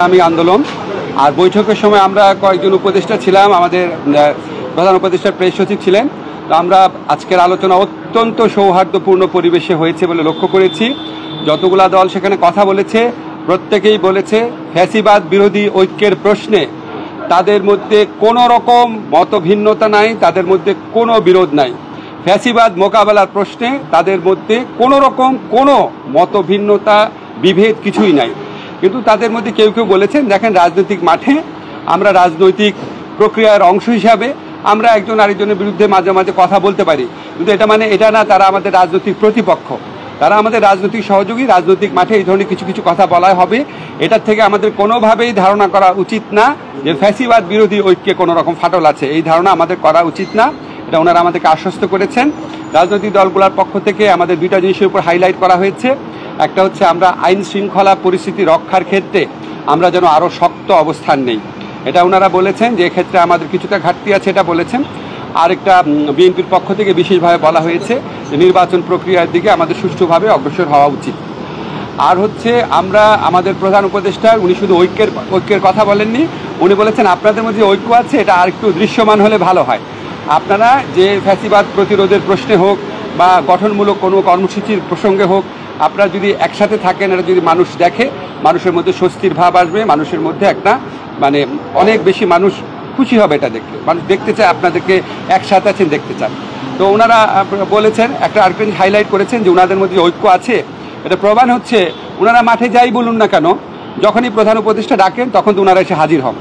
আমি আন্দোলন আর বৈঠকের সময় আমরা কয়েকজন উপদেষ্টা ছিলাম, আমাদের প্রধান উপদেষ্টার প্রেস সচিব ছিলেন। তো আমরা আজকের আলোচনা অত্যন্ত সৌহার্দ্যপূর্ণ পরিবেশে হয়েছে বলে লক্ষ্য করেছি। যতগুলা দল সেখানে কথা বলেছে প্রত্যেকেই বলেছে ফ্যাসিবাদ বিরোধী ঐক্যের প্রশ্নে তাদের মধ্যে কোনো রকম মতভিন্নতা নাই, তাদের মধ্যে কোনো বিরোধ নাই। ফ্যাসিবাদ মোকাবেলার প্রশ্নে তাদের মধ্যে কোনো রকম কোনো মতভিন্নতা বিভেদ কিছুই নাই। কিন্তু তাদের মধ্যে কেউ কেউ বলেছেন, দেখেন রাজনৈতিক মাঠে আমরা রাজনৈতিক প্রক্রিয়ার অংশ হিসাবে আমরা একজন আরেকজনের বিরুদ্ধে মাঝে মাঝে কথা বলতে পারি, কিন্তু এটা না তারা আমাদের রাজনৈতিক প্রতিপক্ষ, তারা আমাদের রাজনৈতিক সহযোগী। রাজনৈতিক মাঠে এই ধরনের কিছু কিছু কথা বলা হবে, এটার থেকে আমাদের কোনোভাবেই ধারণা করা উচিত না যে ফ্যাসিবাদ বিরোধী ঐক্যে কোনো রকম ফাটল আছে। এই ধারণা আমাদের করা উচিত না, এটা ওনারা আমাদেরকে আশ্বস্ত করেছেন। রাজনৈতিক দলগুলোর পক্ষ থেকে আমাদের দুইটা জিনিসের উপর হাইলাইট করা হয়েছে। একটা হচ্ছে আমরা আইন শৃঙ্খলা পরিস্থিতি রক্ষার ক্ষেত্রে আমরা যেন আরও শক্ত অবস্থান নেই, এটা ওনারা বলেছেন যে এক্ষেত্রে আমাদের কিছুটা ঘাটতি আছে, এটা বলেছেন। আরেকটা বিএনপির পক্ষ থেকে বিশেষভাবে বলা হয়েছে যে নির্বাচন প্রক্রিয়ার দিকে আমাদের সুষ্ঠুভাবে অগ্রসর হওয়া উচিত। আর হচ্ছে আমরা আমাদের প্রধান উপদেষ্টা উনি শুধু ঐক্যের কথা বলেননি, উনি বলেছেন আপনাদের মধ্যে ঐক্য আছে, এটা আর একটু দৃশ্যমান হলে ভালো হয়। আপনারা যে ফ্যাসিবাদ প্রতিরোধের প্রশ্নে হোক বা গঠনমূলক কোনো কর্মসূচির প্রসঙ্গে হোক, আপনারা যদি একসাথে থাকেন, এটা যদি মানুষ দেখে, মানুষের মধ্যে স্বস্তির ভাব আসবে, মানুষের মধ্যে একটা অনেক বেশি মানুষ খুশি হবে এটা দেখলে, মানুষ দেখতে চায় আপনাদেরকে একসাথে আছেন, দেখতে চান। তো ওনারা বলেছেন, একটা আরেকটা হাইলাইট করেছেন যে ওনাদের মধ্যে ঐক্য আছে, এটা প্রমাণ হচ্ছে ওনারা মাঠে যাই বলুন না কেন, যখনই প্রধান উপদেষ্টা ডাকেন তখন তো ওনারা এসে হাজির হন।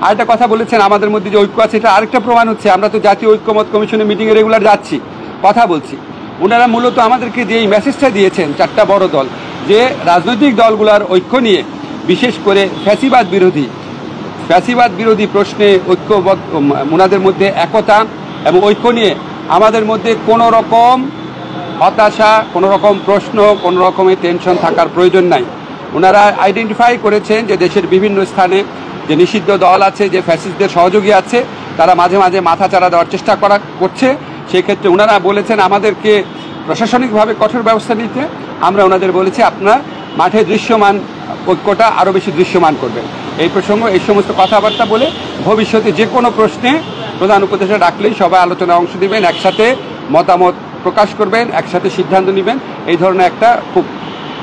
আরেকটা কথা বলেছেন আমাদের মধ্যে যে ঐক্য আছে, এটা আরেকটা প্রমাণ হচ্ছে আমরা তো জাতীয় ঐক্যমত কমিশনের মিটিংয়ে রেগুলার যাচ্ছি, কথা বলছি। ওনারা মূলত আমাদেরকে যে এই মেসেজটা দিয়েছেন চারটা বড় দল, যে রাজনৈতিক দলগুলোর ঐক্য নিয়ে, বিশেষ করে ফ্যাসিবাদ বিরোধী প্রশ্নে ঐক্যবদ্ধ, ওনাদের মধ্যে একতা এবং ঐক্য নিয়ে আমাদের মধ্যে কোনো রকম হতাশা, কোনো রকম প্রশ্ন, কোনো রকমের টেনশন থাকার প্রয়োজন নাই। ওনারা আইডেন্টিফাই করেছেন যে দেশের বিভিন্ন স্থানে যে নিষিদ্ধ দল আছে, যে ফ্যাসিস্টদের সহযোগী আছে, তারা মাঝে মাঝে মাথাচাড়া দেওয়ার চেষ্টা করছে। সেক্ষেত্রে ওনারা বলেছেন আমাদেরকে প্রশাসনিকভাবে কঠোর ব্যবস্থা নিতে। আমরা ওনাদের বলেছি আপনারা মাঠে দৃশ্যমান ঐক্যটা আরও বেশি দৃশ্যমান করবেন। এই প্রসঙ্গ এই সমস্ত কথাবার্তা বলে ভবিষ্যতে যে কোনো প্রশ্নে প্রধান উপদেষ্টা ডাকলেই সবাই আলোচনায় অংশ নেবেন, একসাথে মতামত প্রকাশ করবেন, একসাথে সিদ্ধান্ত নেবেন। এই ধরনের একটা খুব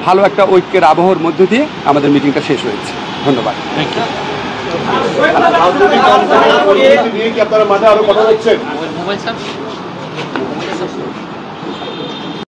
ভালো একটা ঐক্যের আবহর মধ্য দিয়ে আমাদের মিটিংটা শেষ হয়েছে। ধন্যবাদ। আপনারা মাঠে আরো কথা বলছেন।